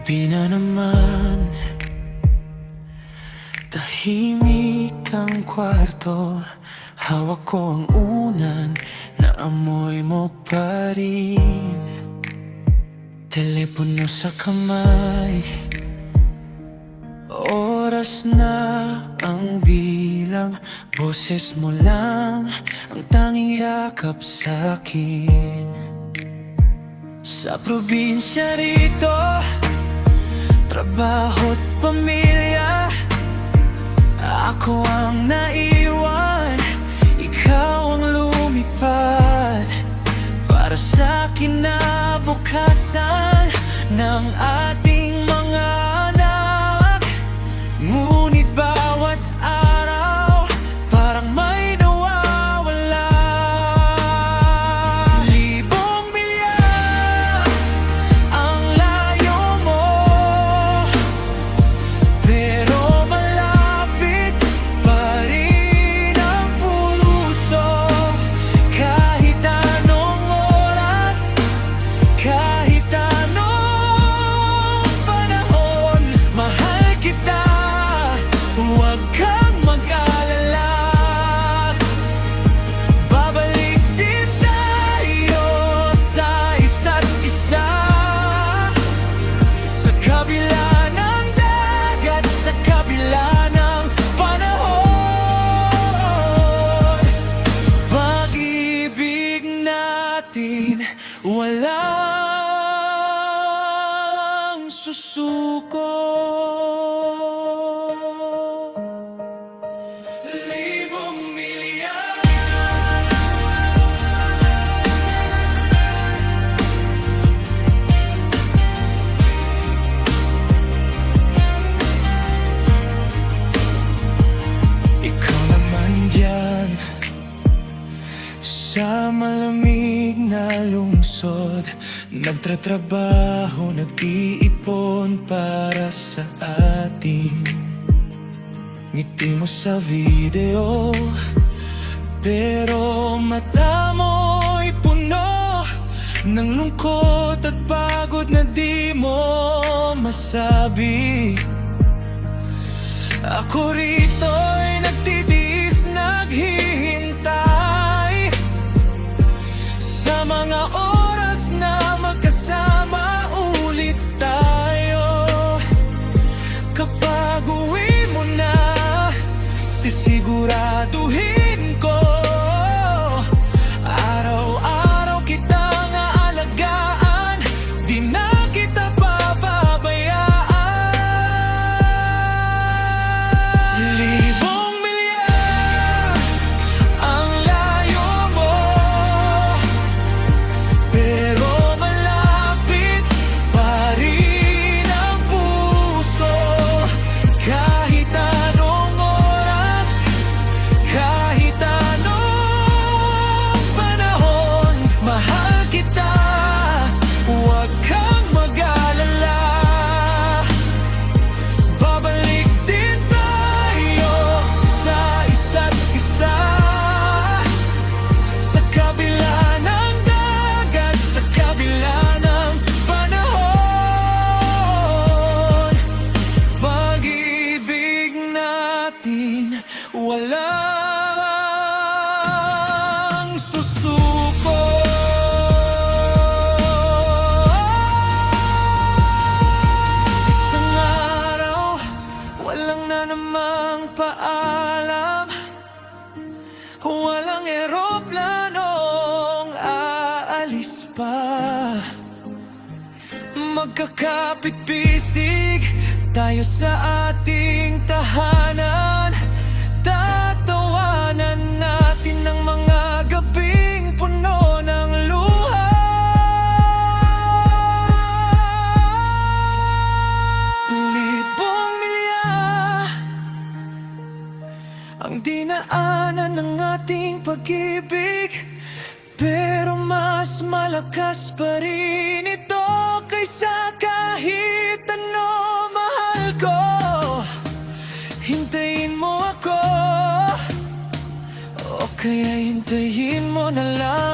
Gabi na naman, tahimik ang kwarto. Hawak ko ang unan, naamoy mo pa rin. Telepono sa kamay, oras na ang bilang. Boses mo lang ang tanging yakap sa'kin. Sa probinsya rito, trabaho't pamilya, ako ang naiwan, ikaw ang lumipad. Para sa'kin na bukasan ng ating mga anak. Ngunit bawat araw parang may nawawala. Libong milya ang layo mo, pero malapit pa rin ang puso. Kahit anong oras, kahit anong panahon, mahal kita, huwag kang mag-alala. Babalik din tayo sa isa't isa, sa kabila ng dagat, sa kabila ng panahon. Pag-ibig natin walang susuko. Libong milya. Ikaw naman dyan sa malamig na lungsod, nagtatrabaho, nag-iipon para sa atin. Ngiti mo sa video, pero mata mo'y puno ng lungkot at pagod na di mo masabi. Ako rito'y nagtitiis, naghihintay sa mga oras na magkasama ulit tayo. Kapag uwi mo na, sisiguraduhin ko araw-araw kitang aalagaan, di na kita pababayaan. Libong milya ang layo mo, pero malapit pa rin ang puso. Kahit anong oras, kahit anong panahon, mahal kita, huwag kang mag-alala. Babalik din tayo sa isa't isa, sa kabila ng dagat, sa kabila ng panahon. Pag-ibig natin walang susuko. Isang araw, walang na namang paalam, walang eroplanong aalis pa. Magkakapit-bisig tayo sa ating tahanan, tatawanan natin ang mga gabing puno ng luha. Libong milya ang dinaanan ng ating pag-ibig, pero mas malakas pa rin ito kaysa kahit ano, mahal ko. Hintayin mo ako, o kaya hintayin mo na lang